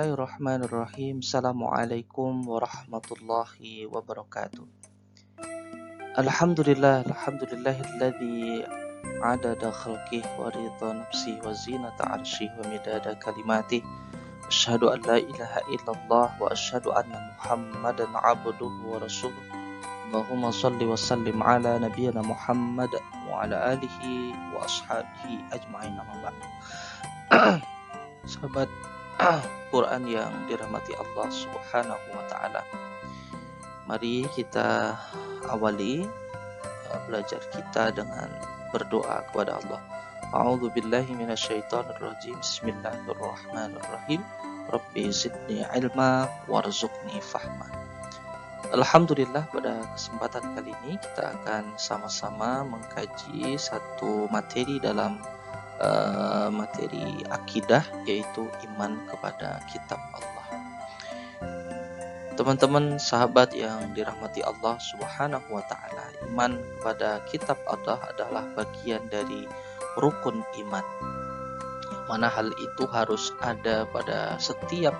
Bismillahirrahmanirrahim. Assalamualaikum warahmatullahi wabarakatuh. Alhamdulillahilladzi adada khalqih wa ridha nafsi wa zinata arsyih wa midada kalimatih. Asyhadu an la ilaha illallah wa asyhadu anna Muhammadan abduhu wa rasuluh. Allahumma salli wa sallim ala nabiyyina Muhammad wa ala alihi wa ashabihi ajma'in, amma ba'd. Sahabat Quran yang dirahmati Allah Subhanahu wa taala. Mari kita awali belajar kita dengan berdoa kepada Allah. A'udzu billahi minasyaitonir rajim. Bismillahirrahmanirrahim. Rabbi zidni ilma warzuqni fahma. Alhamdulillah, pada kesempatan kali ini kita akan sama-sama mengkaji satu materi dalam materi akidah, yaitu iman kepada kitab Allah. Teman-teman sahabat yang dirahmati Allah Subhanahu wa taala, iman kepada kitab Allah adalah bagian dari rukun iman, yang mana hal itu harus ada pada setiap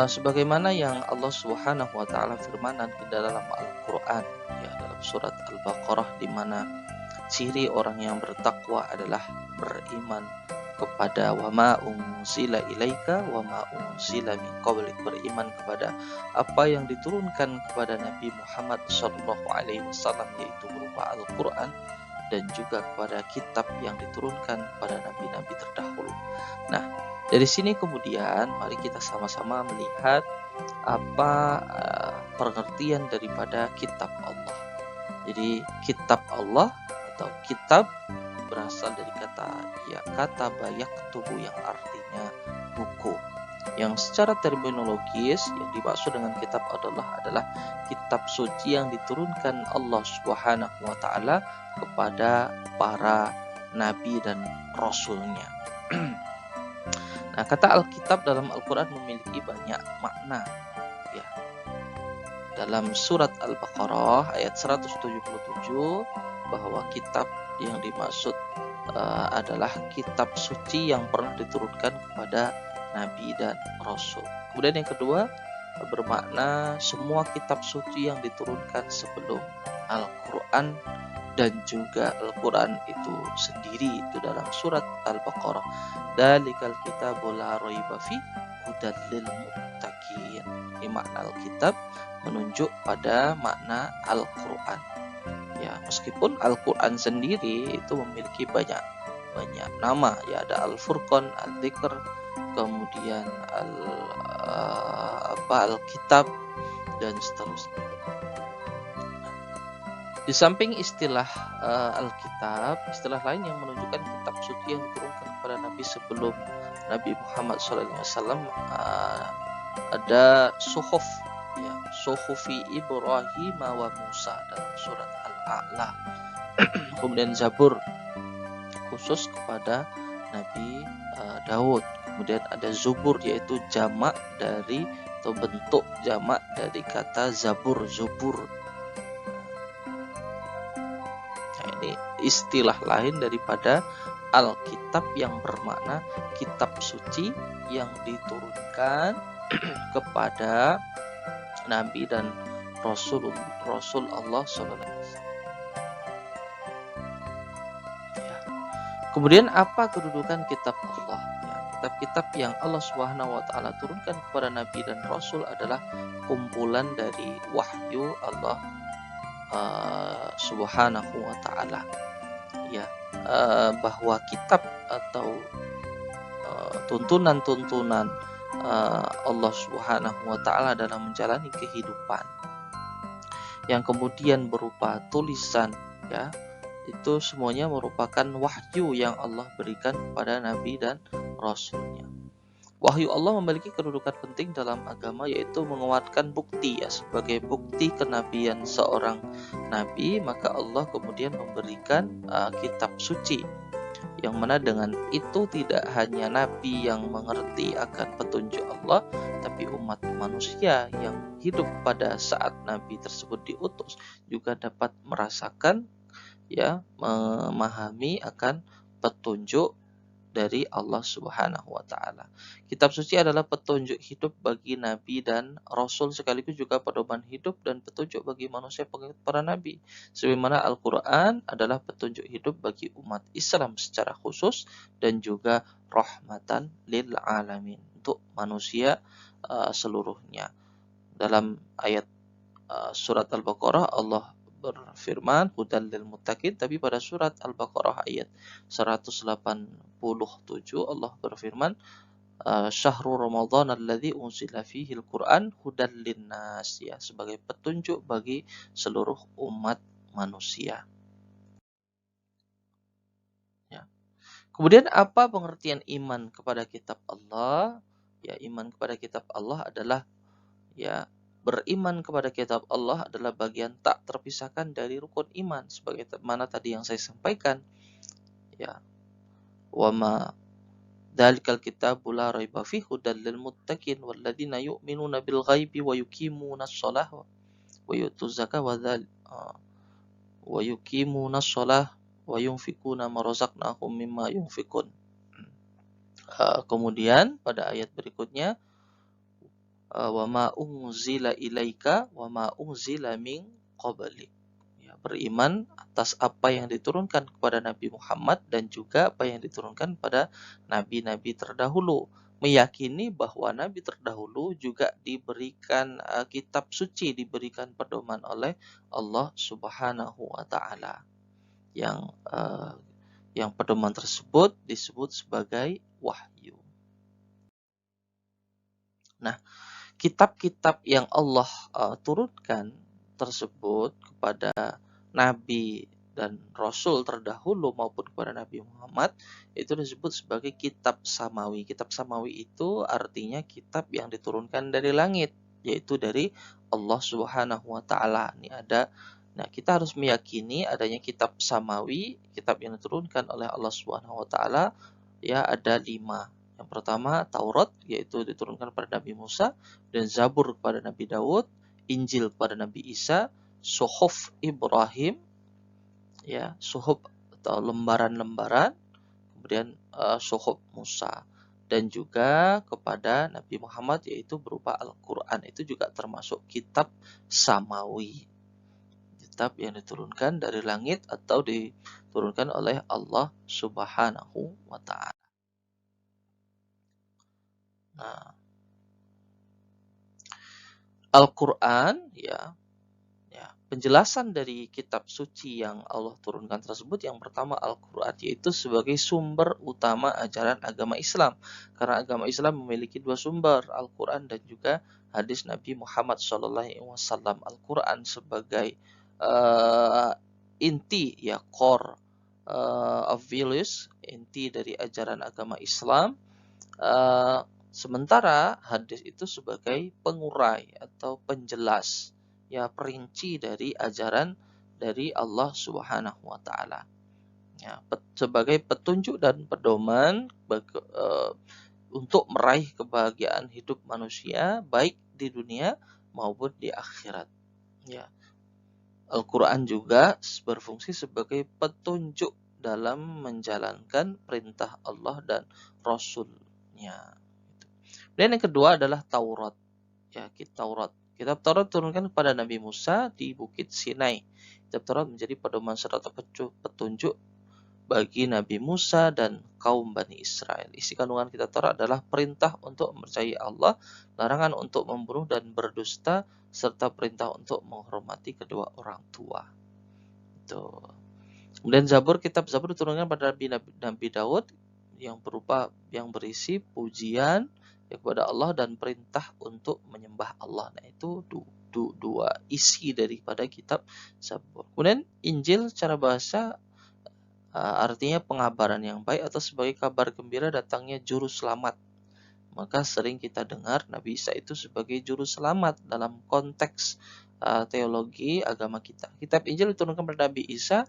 sebagaimana yang Allah Subhanahu wa taala firmankan di dalam Al-Qur'an, ya, dalam surat Al-Baqarah, di mana ciri orang yang bertakwa adalah beriman kepada wa ma unzila ilaika wa ma unzila min qablik, beriman kepada apa yang diturunkan kepada Nabi Muhammad sallallahu alaihi wasallam, yaitu berupa Al-Qur'an, dan juga kepada kitab yang diturunkan pada nabi-nabi terdahulu. Nah, dari sini kemudian mari kita sama-sama melihat apa pengertian daripada kitab Allah. Jadi kitab Allah atau kitab berasal dari kata yaktubu, yang artinya buku. Yang secara terminologis yang dimaksud dengan kitab adalah kitab suci yang diturunkan Allah Subhanahu wa taala kepada para nabi dan rasulnya. Nah, kata Alkitab dalam Al-Quran memiliki banyak makna, ya. Dalam surat Al-Baqarah ayat 177 bahwa kitab yang dimaksud adalah kitab suci yang pernah diturunkan kepada nabi dan rasul. Kemudian yang kedua, bermakna semua kitab suci yang diturunkan sebelum Al-Quran dan juga Al-Quran itu sendiri, itu dalam surat Al-Baqarah. Dalikal kitabu la raiba fi hudal lil muttaqin. Ini makna Alkitab menunjuk pada makna Al-Quran. Ya, meskipun Al-Quran sendiri itu memiliki banyak nama, ya, ada Al-Furqan, Al-Dzikr, kemudian Al-Kitab dan seterusnya. Di samping istilah Alkitab, istilah lain yang menunjukkan kitab suci yang diturunkan kepada Nabi sebelum Nabi Muhammad SAW ada suhuf, ya, suhufi Ibrahim wa Musa dalam surat Al-A'la. Kemudian Zabur khusus kepada Nabi Daud. Kemudian ada Zubur, yaitu jamak dari atau bentuk jamak dari kata Zabur, Zubur. Ini istilah lain daripada Alkitab yang bermakna kitab suci yang diturunkan kepada Nabi dan Rasul Allah SAW. Ya. Kemudian apa kedudukan kitab Allah? Ya, kitab-kitab yang Allah Subhanahu wa taala turunkan kepada Nabi dan Rasul adalah kumpulan dari wahyu Allah Subhanahu wa taala, ya, bahwa kitab atau tuntunan-tuntunan Allah Subhanahu wa taala dalam menjalani kehidupan yang kemudian berupa tulisan, ya, itu semuanya merupakan wahyu yang Allah berikan kepada Nabi dan Rasulnya. Wahyu Allah memiliki kedudukan penting dalam agama, yaitu menguatkan bukti, ya, sebagai bukti kenabian seorang nabi, maka Allah kemudian memberikan kitab suci, yang mana dengan itu tidak hanya nabi yang mengerti akan petunjuk Allah, tapi umat manusia yang hidup pada saat nabi tersebut diutus juga dapat merasakan, ya, memahami akan petunjuk dari Allah Subhanahu wa taala. Kitab suci adalah petunjuk hidup bagi nabi dan rasul, sekaligus juga pedoman hidup dan petunjuk bagi manusia pengikut para nabi. Sebagaimana Al-Qur'an adalah petunjuk hidup bagi umat Islam secara khusus dan juga rahmatan lil alamin, untuk manusia seluruhnya. Dalam ayat surat Al-Baqarah Allah berfirman hudal lil muttaqin, tapi pada surat Al-Baqarah ayat 187 Allah berfirman syahrul ramadhan alladzi unzila fihi al-Qur'an hudal linnas, ya, sebagai petunjuk bagi seluruh umat manusia. Ya. Kemudian apa pengertian iman kepada kitab Allah? Ya, iman kepada kitab Allah adalah, ya, beriman kepada kitab Allah adalah bagian tak terpisahkan dari rukun iman, sebagai mana tadi yang saya sampaikan, ya, wa ma dzalikal kitabu la raiba fihi hudal lil muttaqin walladzina yu'minuna bil ghaibi wa yuqimunas shalah wa yutuz zakata wa yuqimunas shalah wa yunfikuna ma razaqnahum mimma yunfikun. Kemudian pada ayat berikutnya wa ma unzila ilaika wa ma unzila min qablik, ya, beriman atas apa yang diturunkan kepada Nabi Muhammad dan juga apa yang diturunkan pada nabi-nabi terdahulu, meyakini bahwa nabi terdahulu juga diberikan kitab suci, diberikan pedoman oleh Allah Subhanahu wa taala, yang pedoman tersebut disebut sebagai wahyu. Nah, kitab-kitab yang Allah turunkan tersebut kepada nabi dan rasul terdahulu maupun kepada Nabi Muhammad itu disebut sebagai kitab samawi. Kitab samawi itu artinya kitab yang diturunkan dari langit, yaitu dari Allah Subhanahu wa taala. Nah, kita harus meyakini adanya kitab samawi, kitab yang diturunkan oleh Allah Subhanahu wa taala, ya, ada 5. Yang pertama Taurat, yaitu diturunkan pada Nabi Musa, dan Zabur kepada Nabi Daud, Injil kepada Nabi Isa, Suhuf Ibrahim, ya, suhuf atau lembaran-lembaran, kemudian Suhuf Musa, dan juga kepada Nabi Muhammad yaitu berupa Al-Qur'an, itu juga termasuk kitab samawi, kitab yang diturunkan dari langit atau diturunkan oleh Allah Subhanahu wa taala. Nah, Al-Qur'an, ya, penjelasan dari kitab suci yang Allah turunkan tersebut, yang pertama Al-Qur'an, yaitu sebagai sumber utama ajaran agama Islam. Karena agama Islam memiliki 2 sumber, Al-Qur'an dan juga hadis Nabi Muhammad SAW. Al-Qur'an sebagai inti, ya, core of values, inti dari ajaran agama Islam. Sementara hadis itu sebagai pengurai atau penjelas, ya, perinci dari ajaran dari Allah Subhanahu wa taala. Ya, sebagai petunjuk dan pedoman untuk meraih kebahagiaan hidup manusia baik di dunia maupun di akhirat. Ya. Al-Qur'an juga berfungsi sebagai petunjuk dalam menjalankan perintah Allah dan Rasul-Nya. Dan yang kedua adalah Taurat. Ya, Taurat. Kitab Taurat turunkan kepada Nabi Musa di Bukit Sinai. Kitab Taurat menjadi pedoman serta petunjuk bagi Nabi Musa dan kaum Bani Israel. Isi kandungan kitab Taurat adalah perintah untuk mempercayai Allah, larangan untuk membunuh dan berdusta, serta perintah untuk menghormati kedua orang tua. Itu. Kemudian Zabur, kitab Zabur diturunkan pada Nabi Daud yang berisi pujian kepada Allah dan perintah untuk menyembah Allah. Nah, itu dua isi daripada kitab Zabur. Kemudian Injil secara bahasa artinya pengabaran yang baik atau sebagai kabar gembira datangnya juru selamat. Maka sering kita dengar Nabi Isa itu sebagai juru selamat dalam konteks teologi agama kita. Kitab Injil diturunkan pada Nabi Isa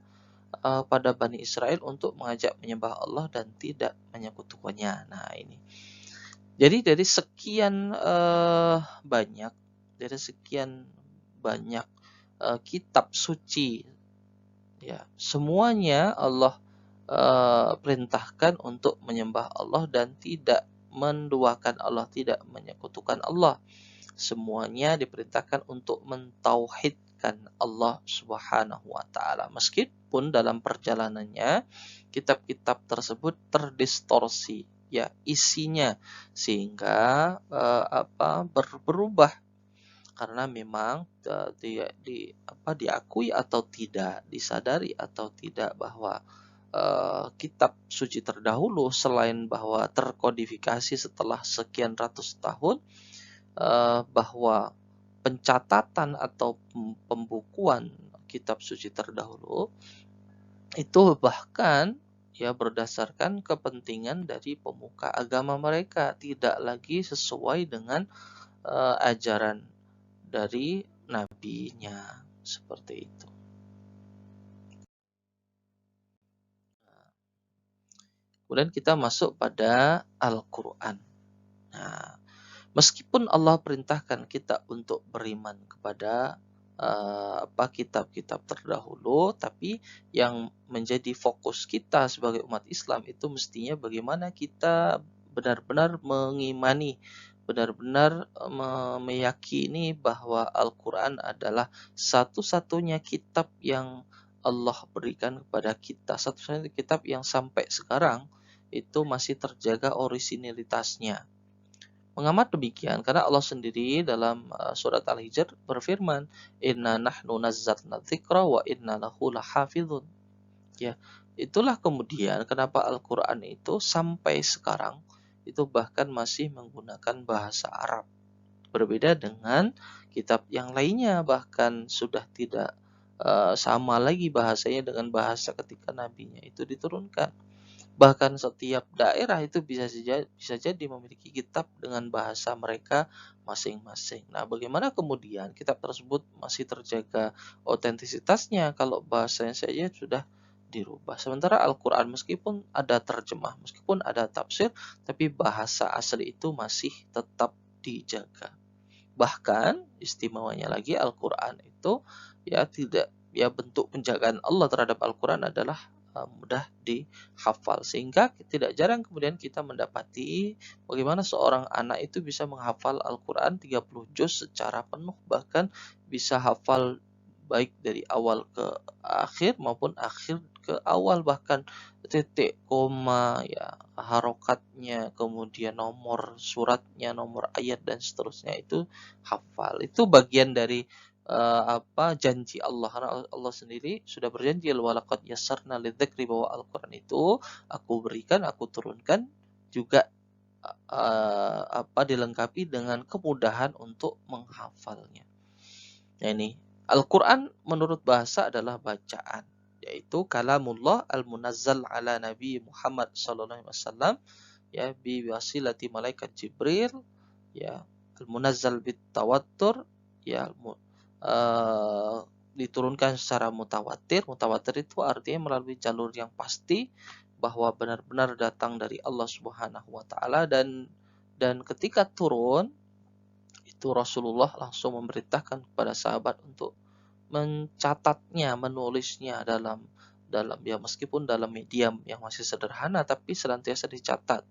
pada Bani Israel untuk mengajak menyembah Allah dan tidak menyekutukannya. Nah, ini. Jadi dari sekian banyak kitab suci, ya, semuanya Allah perintahkan untuk menyembah Allah dan tidak menduakan Allah, tidak menyekutukan Allah. Semuanya diperintahkan untuk mentauhidkan Allah Subhanahu wa taala. Meskipun dalam perjalanannya kitab-kitab tersebut terdistorsi ya isinya, sehingga berubah karena memang diakui atau tidak, disadari atau tidak bahwa kitab suci terdahulu selain bahwa terkodifikasi setelah sekian ratus tahun, bahwa pencatatan atau pembukuan kitab suci terdahulu itu bahkan ya berdasarkan kepentingan dari pemuka agama mereka, tidak lagi sesuai dengan ajaran dari nabinya, seperti itu. Kemudian kita masuk pada Al-Quran. Nah, meskipun Allah perintahkan kita untuk beriman kepada kitab-kitab terdahulu, tapi yang menjadi fokus kita sebagai umat Islam itu mestinya bagaimana kita benar-benar mengimani, benar-benar meyakini bahwa Al-Quran adalah satu-satunya kitab yang Allah berikan kepada kita, satu-satunya kitab yang sampai sekarang itu masih terjaga orisinilitasnya. Mengapa demikian? Karena Allah sendiri dalam surat Al-Hijr berfirman, "Inna nahnu nazzalna dzikra wa inna lahu lahafizun." Ya, itulah kemudian kenapa Al-Qur'an itu sampai sekarang itu bahkan masih menggunakan bahasa Arab. Berbeda dengan kitab yang lainnya, bahkan sudah tidak sama lagi bahasanya dengan bahasa ketika nabinya itu diturunkan. Bahkan setiap daerah itu bisa jadi memiliki kitab dengan bahasa mereka masing-masing. Nah, bagaimana kemudian kitab tersebut masih terjaga otentisitasnya kalau bahasanya saja sudah dirubah. Sementara Al-Quran meskipun ada terjemah, meskipun ada tafsir, tapi bahasa asli itu masih tetap dijaga. Bahkan istimewanya lagi Al-Quran itu ya tidak, ya bentuk penjagaan Allah terhadap Al-Quran adalah mudah dihafal, sehingga tidak jarang kemudian kita mendapati bagaimana seorang anak itu bisa menghafal Al-Quran 30 juz secara penuh, bahkan bisa hafal baik dari awal ke akhir maupun akhir ke awal, bahkan titik, koma, ya harokatnya, kemudian nomor suratnya, nomor ayat dan seterusnya itu hafal. Itu bagian dari janji Allah, karena Allah sendiri sudah berjanji, walaqad yassarna lidzikri, bahwa Al-Qur'an itu aku berikan, aku turunkan juga dilengkapi dengan kemudahan untuk menghafalnya. Nah, ini Al-Qur'an menurut bahasa adalah bacaan, yaitu kalamullah al-munazzal ala Nabi Muhammad sallallahu alaihi wasallam ya bi wasilati malaikat Jibril, ya al-munazzal bit tawattur, ya diturunkan secara mutawatir. Mutawatir itu artinya melalui jalur yang pasti bahwa benar-benar datang dari Allah Subhanahu wa taala, dan ketika turun itu Rasulullah langsung memerintahkan kepada sahabat untuk mencatatnya, menulisnya dalam ya meskipun dalam medium yang masih sederhana tapi senantiasa dicatat.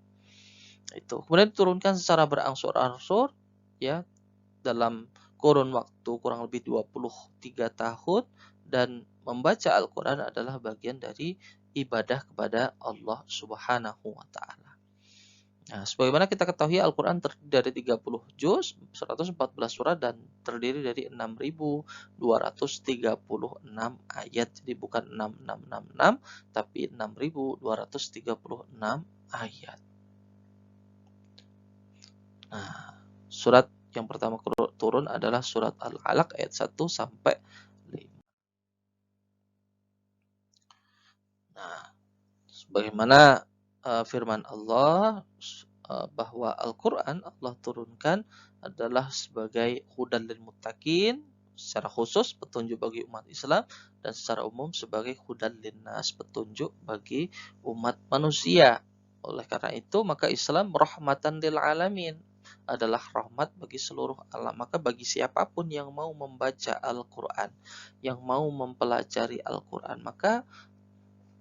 Itu kemudian diturunkan secara berangsur-angsur ya dalam kurun waktu kurang lebih 23 tahun, dan membaca Al-Qur'an adalah bagian dari ibadah kepada Allah Subhanahu wa taala. Nah, sebagaimana kita ketahui Al-Qur'an terdiri dari 30 juz, 114 surat, dan terdiri dari 6.236 ayat. Jadi bukan 6666 tapi 6.236 ayat. Nah, surat yang pertama turun adalah surat Al-Alaq ayat 1 sampai 5. Nah, sebagaimana firman Allah bahwa Al-Quran Allah turunkan adalah sebagai hudan lil muttaqin, secara khusus petunjuk bagi umat Islam, dan secara umum sebagai hudan linnas, petunjuk bagi umat manusia. Oleh karena itu maka Islam rahmatan lil alamin, adalah rahmat bagi seluruh alam. Maka bagi siapapun yang mau membaca Al-Quran, yang mau mempelajari Al-Quran, maka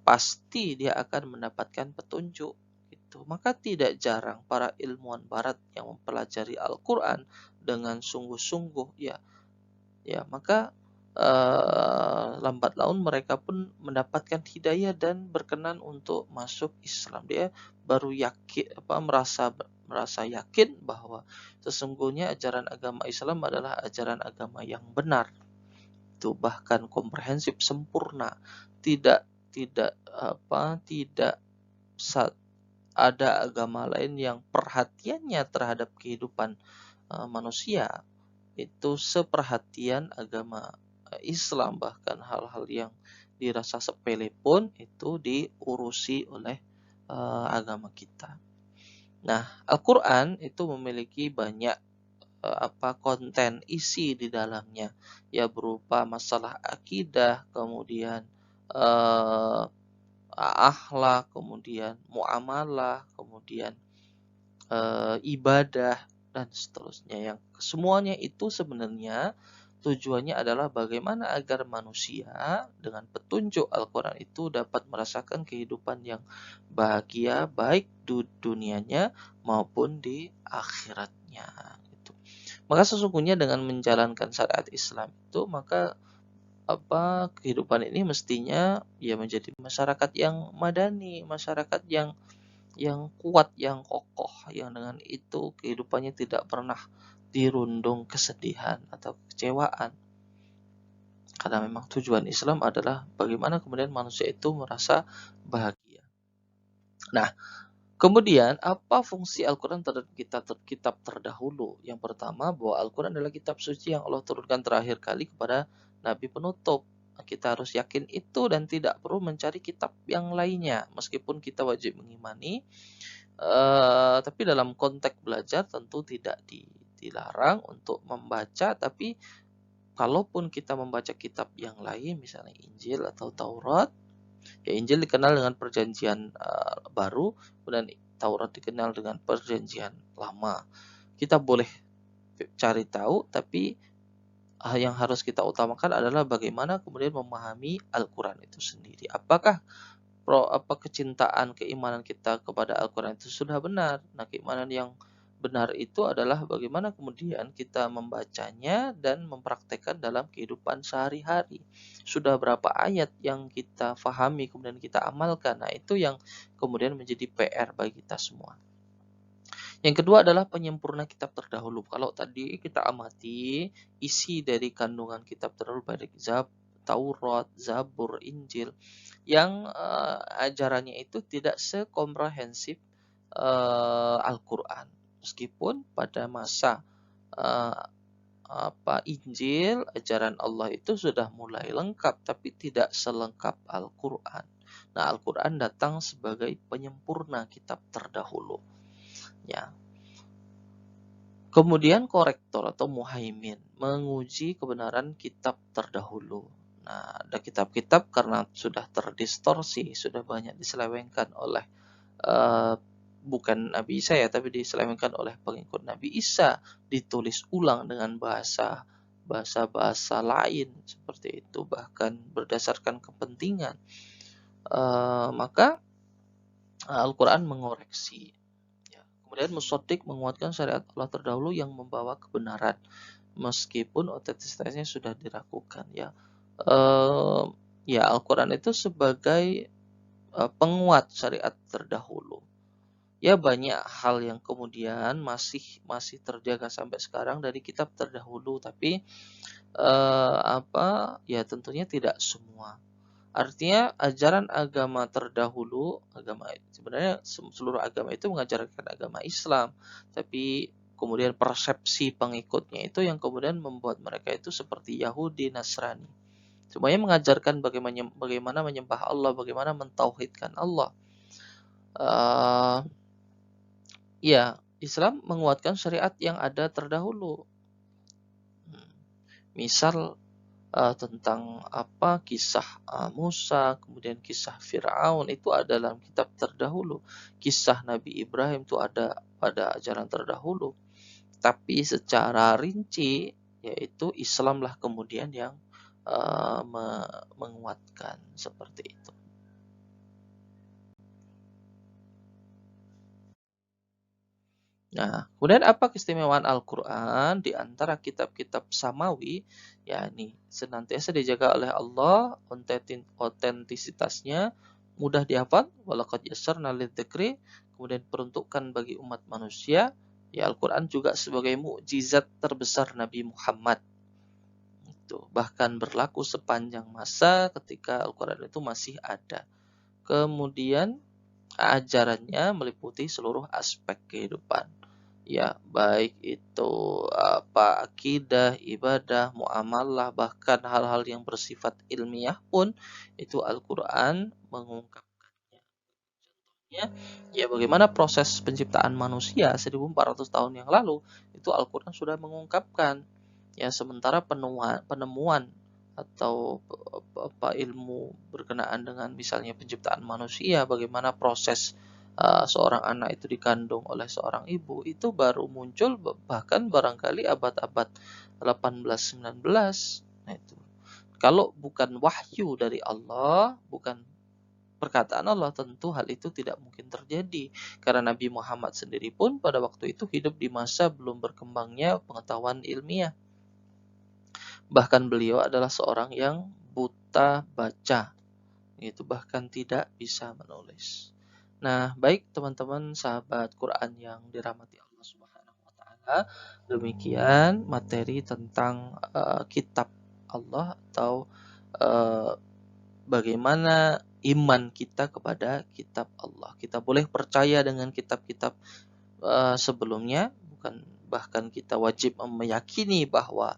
pasti dia akan mendapatkan petunjuk gitu. Maka tidak jarang para ilmuwan barat yang mempelajari Al-Qur'an dengan sungguh-sungguh maka lambat laun mereka pun mendapatkan hidayah dan berkenan untuk masuk Islam. Dia baru merasa yakin bahwa sesungguhnya ajaran agama Islam adalah ajaran agama yang benar. Itu bahkan komprehensif, sempurna. Tidak tidak tidak ada agama lain yang perhatiannya terhadap kehidupan manusia itu seperhatian agama Islam. Bahkan hal-hal yang dirasa sepele pun itu diurusi oleh agama kita. Nah, Al-Qur'an itu memiliki banyak konten isi di dalamnya, ya berupa masalah akidah, kemudian eh, akhlak, kemudian muamalah, kemudian ibadah dan seterusnya, yang semuanya itu sebenarnya tujuannya adalah bagaimana agar manusia dengan petunjuk Al-Quran itu dapat merasakan kehidupan yang bahagia baik di dunianya maupun di akhiratnya gitu. Maka sesungguhnya dengan menjalankan syariat Islam itu, maka kehidupan ini mestinya ya menjadi masyarakat yang madani, masyarakat yang kuat, yang kokoh, yang dengan itu kehidupannya tidak pernah dirundung kesedihan atau kekecewaan. Karena memang tujuan Islam adalah bagaimana kemudian manusia itu merasa bahagia. Nah, kemudian apa fungsi Al-Quran terhadap kitab terdahulu? Yang pertama, bahwa Al-Quran adalah kitab suci yang Allah turunkan terakhir kali kepada Nabi penutup. Kita harus yakin itu dan tidak perlu mencari kitab yang lainnya. Meskipun kita wajib mengimani, tapi dalam konteks belajar tentu tidak dilarang untuk membaca. Tapi kalaupun kita membaca kitab yang lain, misalnya Injil atau Taurat, ya Injil dikenal dengan perjanjian baru, dan Taurat dikenal dengan perjanjian lama. Kita boleh cari tahu, tapi yang harus kita utamakan adalah bagaimana kemudian memahami Al-Quran itu sendiri. Apakah kecintaan, keimanan kita kepada Al-Quran itu sudah benar? Nah, keimanan yang benar itu adalah bagaimana kemudian kita membacanya dan mempraktekkan dalam kehidupan sehari-hari. Sudah berapa ayat yang kita fahami kemudian kita amalkan? Nah, itu yang kemudian menjadi PR bagi kita semua. Yang kedua adalah penyempurna kitab terdahulu. Kalau tadi kita amati isi dari kandungan kitab terdahulu, baik Taurat, Zabur, Injil, yang ajarannya itu tidak sekomprehensif Al-Quran. Meskipun pada masa Injil, ajaran Allah itu sudah mulai lengkap, tapi tidak selengkap Al-Quran. Nah, Al-Quran datang sebagai penyempurna kitab terdahulu. Ya. Kemudian korektor atau muhaimin menguji kebenaran kitab terdahulu. Nah, ada kitab-kitab karena sudah terdistorsi, sudah banyak diselewengkan oleh bukan Nabi Isa ya, tapi diselewengkan oleh pengikut Nabi Isa, ditulis ulang dengan bahasa lain seperti itu, bahkan berdasarkan kepentingan. Maka Al-Quran mengoreksi. Kemudian musaddiq menguatkan syariat Allah terdahulu yang membawa kebenaran, meskipun otentisitasnya sudah diragukan. Al-Quran itu sebagai penguat syariat terdahulu. Ya, banyak hal yang kemudian masih terjaga sampai sekarang dari kitab terdahulu, tapi tentunya tidak semua. Artinya ajaran agama terdahulu, sebenarnya seluruh agama itu mengajarkan agama Islam, tapi kemudian persepsi pengikutnya itu yang kemudian membuat mereka itu seperti Yahudi, Nasrani. Semuanya mengajarkan bagaimana menyembah Allah, bagaimana mentauhidkan Allah. Islam menguatkan syariat yang ada terdahulu. Misal tentang kisah Musa, kemudian kisah Fir'aun itu ada dalam kitab terdahulu. Kisah Nabi Ibrahim itu ada pada ajaran terdahulu. Tapi secara rinci, yaitu Islamlah kemudian yang menguatkan seperti itu. Nah, kemudian apa keistimewaan Al-Quran di antara kitab-kitab samawi? Ya, ini senantiasa dijaga oleh Allah, otentisitasnya mudah dihafal, walaqad yassarna lidzikri, kemudian peruntukan bagi umat manusia. Ya, Al-Quran juga sebagai mukjizat terbesar Nabi Muhammad. Itu bahkan berlaku sepanjang masa ketika Al-Quran itu masih ada. Kemudian ajarannya meliputi seluruh aspek kehidupan. Ya, baik itu akidah, ibadah, muamalah, bahkan hal-hal yang bersifat ilmiah pun itu Al-Qur'an mengungkapkannya. Contohnya, ya bagaimana proses penciptaan manusia 1400 tahun yang lalu itu Al-Qur'an sudah mengungkapkan. Ya, sementara penemuan atau ilmu berkenaan dengan misalnya penciptaan manusia, bagaimana proses seorang anak itu dikandung oleh seorang ibu, itu baru muncul bahkan barangkali abad-abad 18-19. Nah, itu. Kalau bukan wahyu dari Allah, bukan perkataan Allah, tentu hal itu tidak mungkin terjadi. Karena Nabi Muhammad sendiri pun pada waktu itu hidup di masa belum berkembangnya pengetahuan ilmiah. Bahkan beliau adalah seorang yang buta baca, itu bahkan tidak bisa menulis. Nah, baik teman-teman sahabat Quran yang dirahmati Allah Subhanahu wa taala, demikian materi tentang kitab Allah atau uh, bagaimana iman kita kepada kitab Allah. Kita boleh percaya dengan kitab-kitab sebelumnya, bukan bahkan kita wajib meyakini bahwa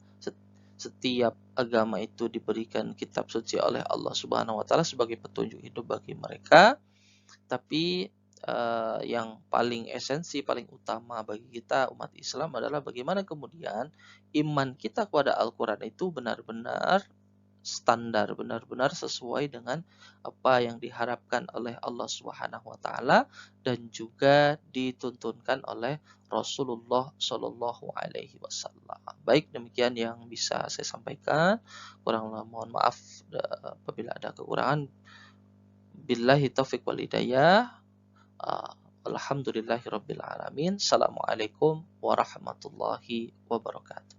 setiap agama itu diberikan kitab suci oleh Allah Subhanahu wa taala sebagai petunjuk hidup bagi mereka, tapi yang paling esensi, paling utama bagi kita umat Islam adalah bagaimana kemudian iman kita kepada Al-Qur'an itu benar-benar standar, benar-benar sesuai dengan apa yang diharapkan oleh Allah Subhanahu wa taala dan juga dituntunkan oleh Rasulullah Shallallahu alaihi wasallam. Baik, demikian yang bisa saya sampaikan. Kurang mohon maaf apabila ada kekurangan. Billahi taufiq wal hidayah. Alhamdulillahirabbil alamin. Assalamualaikum warahmatullahi wabarakatuh.